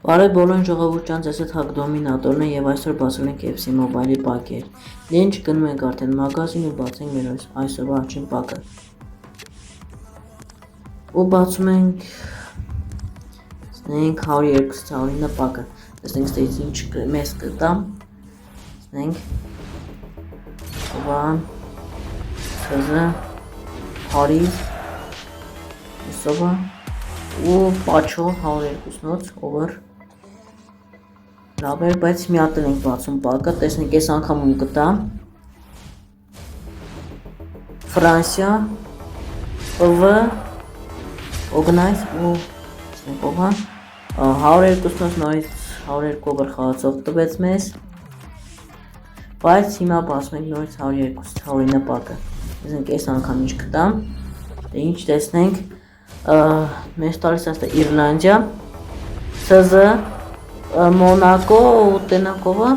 Բարև բոլորին ժողովուրդ ջան, ձեզ հետ Հակ Դոմինատորն է եւ այսօր բացել ենք FC Mobile-ի պակեր։ Ինչ գնում ենք արդեն մագազին ու բացենք մեր այսօրվա առաջին պակը։ Ու բացում ենք 102-9 պակը։ Տեսնենք ստեյց ինչ մեզ կտա։ Տեսնենք։ Ովան Սազը Փարիզ Սովա ու Պաչո 102-նոց over լավ էր, բայց մի հատ ենք բացում պակը, տեսնենք այս անգամ ում կտա Ֆրանսիա վ Organize ու տեսնենք ովա 102-նոց նորից 102 over խաղացող տվեց մեզ, բայց հիմա բացում ենք նորից 102-9 պակը, տեսնենք այս անգամ ինչ կտա, դե ինչ տեսնենք, մեզ տալիս է Իռլանդիա, ՍԶ Մոնակո ու տենակովը,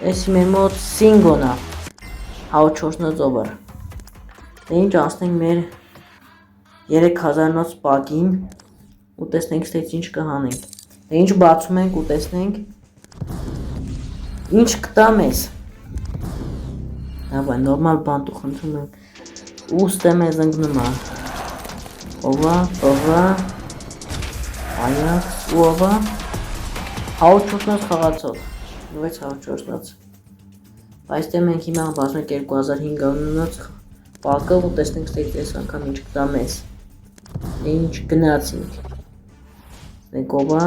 էսի մեր մոտ Սինգոնա 104-նոց over, դե ինչ ասնենք մեր 3000-նոց պակին ու տեսնենք ստեյց ինչ կհանենք, դե ինչ բացում ենք ու տեսնենք ինչ կտա մեզ, դավայ նորմալ բան տու խնդրում ենք ու ստե մեզ ընգնում է ովա, ովա, Այաքս ու ովա 104-նոց խաղացող, 604-նոց, բայց դե մենք հիմա բացում ենք 2500-նոց պակը ու տեսնենք ստեյց այս անգամ ինչ կտա մեզ, ինչ գնացինք, տեսնենք ովա,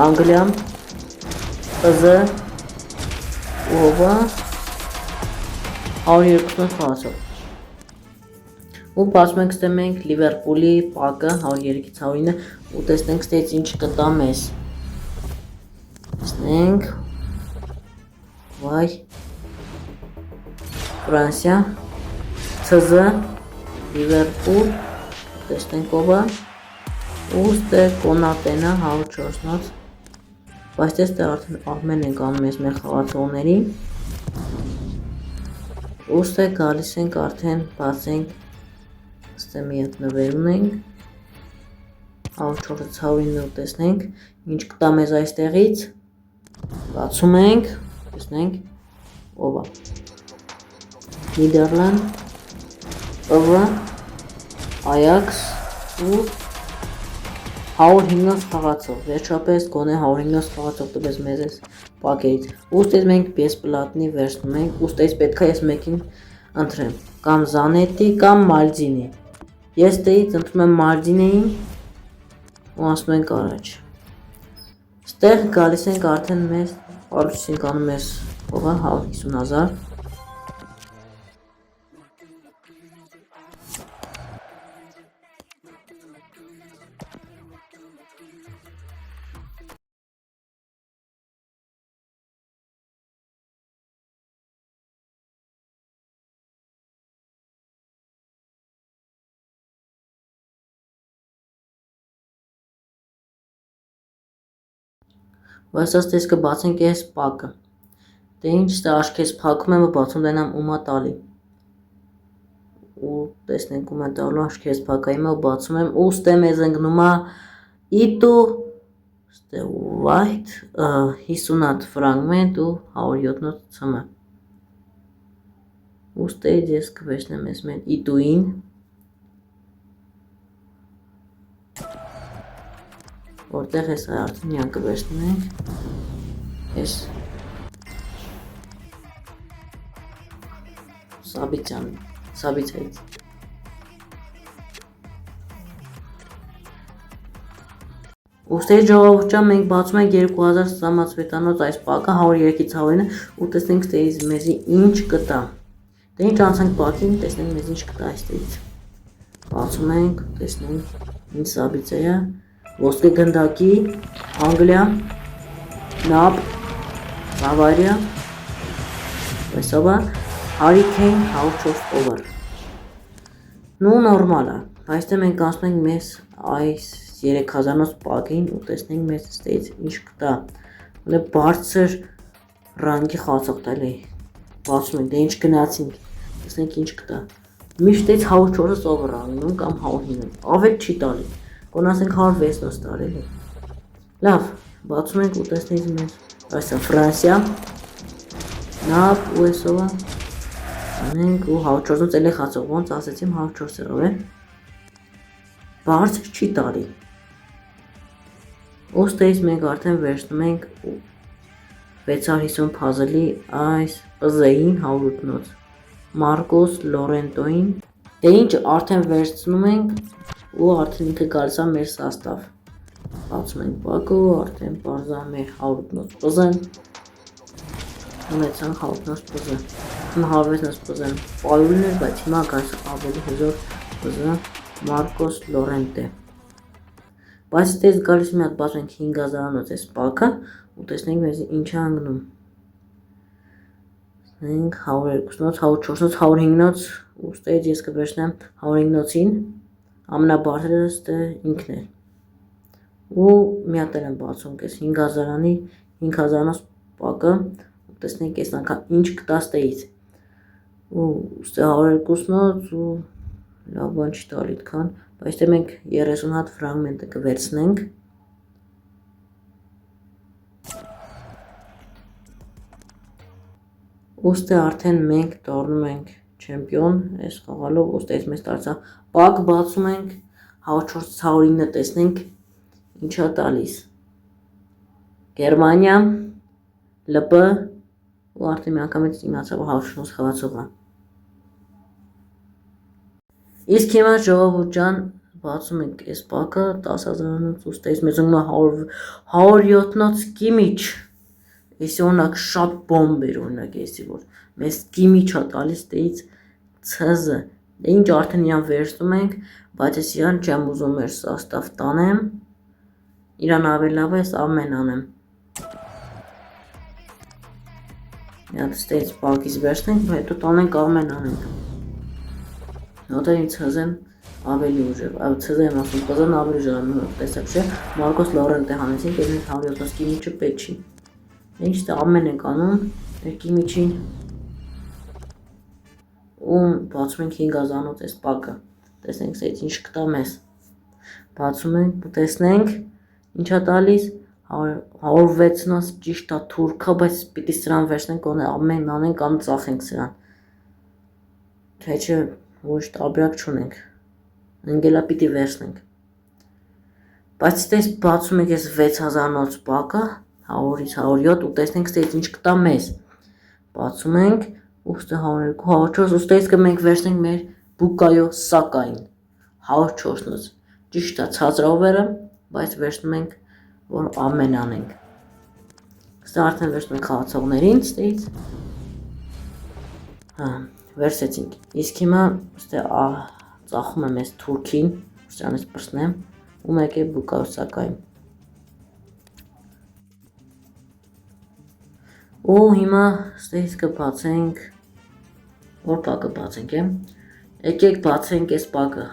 Անգլիա, ՍԶ ու ովա 102-նոց խաղացող, ու բացում ենք ստե մենք Լիվերպուլի պակը 103-9 ու տեսնենք ստեյց ինչ կտա մեզ, տեսնենք, վայ, Ֆրանսիա, ՑԶ, Լիվերպուլ, տեսնենք ովա, ու ստե Կոնատենա 104-նոց, բայց տեստե արդեն ամեն ենք անում ես մեր խաղացողների, ու ստե գալիս ենք արդեն բացենք, ստե մի հատ նվերում ենք, 104-9 տեսնենք, ինչ կտա մեզ այստեղից, բացում ենք, տեսնենք, ովա, Նիդերլանդ, ովա, Այաքս ու 105-նոց խաղացող, վերջապես գոնե 105-նոց խաղացող տվեց մեզ ես պակերից, ու ստեյց մենք պես պլատնի վերցնում ենք, ու ստեյց պետք է ես մեկին ընտրեմ, կամ Զանետի, կամ Մալդինի, ես ստեյից ընտրում եմ Մալդինեին, ու ասում ենք առաջ, ստեղ գալիս ենք արդեն մեզ, պարուս ենք անում ես ովա 150,000, բայց աստես կբացենք ես պակը, դե ինչ ստե աշկ ես պակում եմ ու բացում դենամ ումա տալի, ու տեսնենք ում է տալու աշկ ես պակա հիմա ու բացում եմ ու ստե մեզ ընգնում է իտու, ստե white, 50 հատ ֆրագմենտ ու 107-նոց ծմը, ու ստեյց ես կվեշնեմ ես մեր իտուին, որտեղ ես արդեն յան կվեշնում ենք, ես Սաբիցայից, ու ստեյց ժողովուրդ ջան մենք բացում ենք 2000 սամացվետանոց այս պակը 103-9 ու տեսնենք ստեյից մեզի ինչ կտա, դե ինչ անցանք պակին, տեսնենք մեզ ինչ կտա այստեյից, բացում ենք, տեսնենք ինչ Սաբիցայա, ոսկե գնդակի, Անգլիա, Նապ, Բավարիա, այսովա, Հարիքեյն 104 over, նու նորմալ է, բայց դե մենք ասում ենք մեզ այս 3000-նոց պակին ու տեսնենք մեզ ստեյից ինչ կտա, բարձր ռանգի խաղացող տալի, բացում ենք, դե ինչ գնացինք, տեսնենք ինչ կտա, միշտ էց 104-ը over անում կամ 105-ը, ավել չի տալի, Կոնասենք 106 տարել է, Լավ, բացում ենք ու տեսնենք մեզ, այսա Ֆրանսիա, նավ ու այսովա, անենք ու 104-ից էլ է խացող, ոնց ասեցիմ 104-ով է, բարձր չի տալի, ոստեից մենք արդեն վերցնում ենք 650 փազլի այս պզեին 108-նոց, Մարկոս Լորենտոին, դե ինչ արդեն վերցնում ենք ու արդեն ինքը գալիս է մեր սաստավ, բացում ենք բակը ու արդեն պարզա մեր 108-նոց պզեն, ունեցանք 108-նոց պզը, 106-նոց պզեն պայուլն էր, բայց հիմա գալիս ավելի հզոր պզը Մարկոս Լորենտե, բայց դες գալիս մի հատ բացում ենք 5000-նոց այս բակը ու տեսնենք մեզ ինչ է անգնում, տեսնենք 102-նոց, 104-նոց, 105-նոց, ուստեից ես կվերցնեմ 105-նոցին, ամենաբարձրը ստե ինքն է, ու մի հատ եմ բացում կես 5000-անի 5000-նոց բակը, ու տեսնենք այս անգամ ինչ կտա ստեից, ու ստե 102-նոց ու լավ բան չի տալի դքան, բայց դե մենք 30 հատ ֆրագմենտը կվերցնենք, ուստե արդեն մենք դառնում ենք չեմպիոն, այս խաղալով, ուստե այս մեզ տարծա, բակ բացում ենք, 104-109-ը տեսնենք, ինչա տալիս, Գերմանիա, ԼՊ, ու արդեն մի անգամից իմացավ 104-նոց խաղացողը, իսկ հիմա ժողովուրդ ջան, բացում ենք այս բակը, 10,000-նոց, ուստե այս մեզ անգում 107-նոց կիմիչ, Եսի օրինակ շատ բոմբ էր օրինակ եսի որ մեզ կիմիչ է տալիս դեից ցզը, դե ինչ արդեն իրան վերցնում ենք, բայց ես իրան չեմ ուզում մեր սաստավ տանեմ, իրան ավելի լավ է ես ամեն անեմ, մի հատ ստեից բակից վերցնենք, բայց հետո տանենք ամեն անենք, նոտը իմ ցզեն ավելի ուժև, ցզը եմ ասում, պզան ավելի ուժև եմ տեսակ չէ, Մարկոս Լորենտե հանեցինք, ես մեզ 107 կիմիչը պետք չի, ինչ դա ամեն ենք անում, երկի միջին ու բացում ենք 5000-նոց այս բակը, տեսնենք սեից ինչ կտա մեզ, բացում ենք ու տեսնենք, ինչա տալիս, 106-նոց ճիշտ է թուրքա, բայց պիտի սրան վերցնենք, ամեն անենք կամ ծախենք սրան, թե չէ ոչ տարբերակ չունենք, ընգելա պիտի վերցնենք, բայց դες բացում ենք այս 6000-նոց բակը, 100-ից 107 ու տեսնենք ստեից ինչ կտա մեզ, բացում ենք, ուստե 102, 104, ուստեից կմենք վերցնենք մեր բուկայո սակային, 104-նոց, ճիշտ է ցածրավերը, բայց վերցնում ենք, որ ամեն անենք, ստե արդեն վերցնում ենք խաղացողներին ստեից, վերցեցինք, իսկ հիմա ստե ծախում եմ ես թուրքին, ստրանից պրսնեմ, ու մեկ է բուկայո սակային, ու հիմա ստեից կբացենք, որ բակը բացենք եմ, եկեք բացենք ես բակը,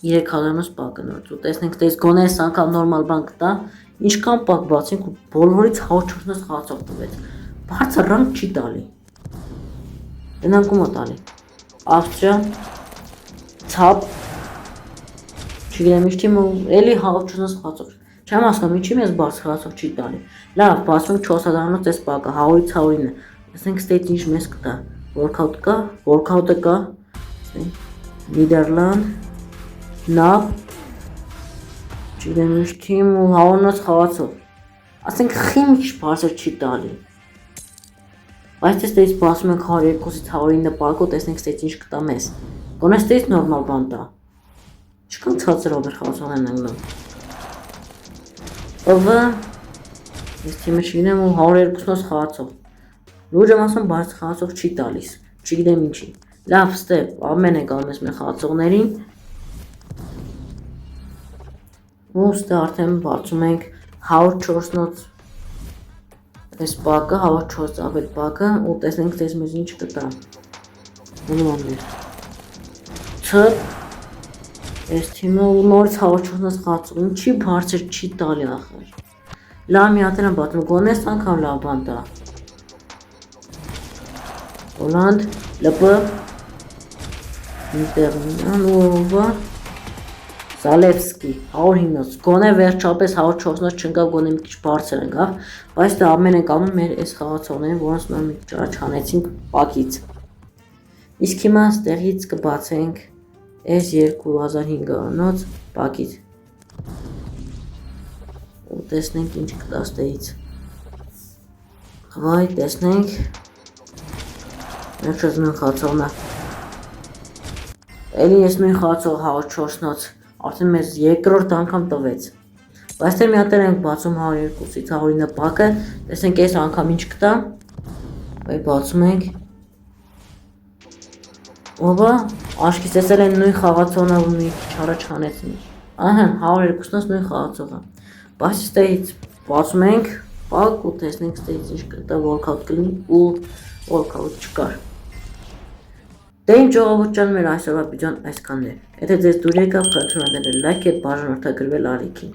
3000-նոց բակը նորից ու տեսնենք ստեից գոնե ես անգամ նորմալ բան կտա, ինչքան բակ բացենք ու բոլորից 104-նոց խաղացող տվեց, բարձր ռանկ չի տալի, դենանք ում է տալի, Ավստրիա, ցապ, չգիտեմ իշտիմ ու էլի 104-նոց խաղացող, չեմ ասկամ, ինչի մեզ բարձր խաղացող չի տալի, լավ, բացում 4000-նոց ես բակը, 100-ից 109-ը, տեսնենք ստեից ինչ մեզ կտա, Որքաուտը կա, Նիդերլանդ, նավ, չգիտեմ ինչ թիմ ու 100-նոց խաղացող, ասենք խիմիչ բարձր չի տալի, բայց ստեից բացում ենք 102-ից 109 բակը, տեսնենք ստեից ինչ կտա մեզ, գոնե ստեից նորմալ բան տա, չկան ցածրով էր խաղացող են անգնում, ով ես թիմը չգինեմ ու 102-նոց խաղացող, լուրջ եմ ասում բարձր խաղացող չի տալիս, չգիտեմ ինչի, լավ ստե ամեն ենք անում ես մեր խաղացողներին, ու ստե արդեն բացում ենք 104-նոց այս բակը, 104 ավել բակը ու տեսնենք ստեից մեզ ինչ կտա, ունուաններ, ցըր, այս թիմը ու նորից 104-նոց խաղացող, ինչի բարձր չի տալի ախր, լավ մի հատ եմ բացում, գոնես անգամ լավ բան տա, Հոլանդ, ԼՊ, Ինտերնան ու ովա, Zalewski 105-նոց, գոնե վերջապես 104-նոց չընկավ, գոնե մի քիչ բարձր ընկավ, բայց դա ամեն ենք անում մեր այս խաղացողներին, որոնց նոր մի քիչ առաջ հանեցինք պակից։ Իսկ հիմա ստեղից կբացենք այս 2500-նոց պակից։ Ու տեսնենք ինչ կտա ստեղից։ Վայ, տեսնենք։ Վերջս նույն խաղացողն է։ Էլի ես նույն խաղացող 104-նոց արդեն մեզ երկրորդ անգամ տվեց։ Բայց թե մի հատ ենք բացում 102-ից 109 պակը, տեսնենք այս անգամ ինչ կտա։ Վայ, բացում ենք։ Ովա, աշկից տեսել են նույն խաղացողն ու մի քիչ առաջ հանեցին։ Ահա 102-նոց նույն խաղացողը։ Բայց ստեից բացում ենք պակ ու տեսնենք ստեից ինչ կտա, walkout կլինի ու walkout չկար։ Դե ինչ ժողովուրդ ջան, մեր այսօրվա վիդեոն այսքանն է։ Եթե ձեզ դուր եկավ, խնդրում եմ դնել լայք եւ բաժանորդագրվել Արիքին։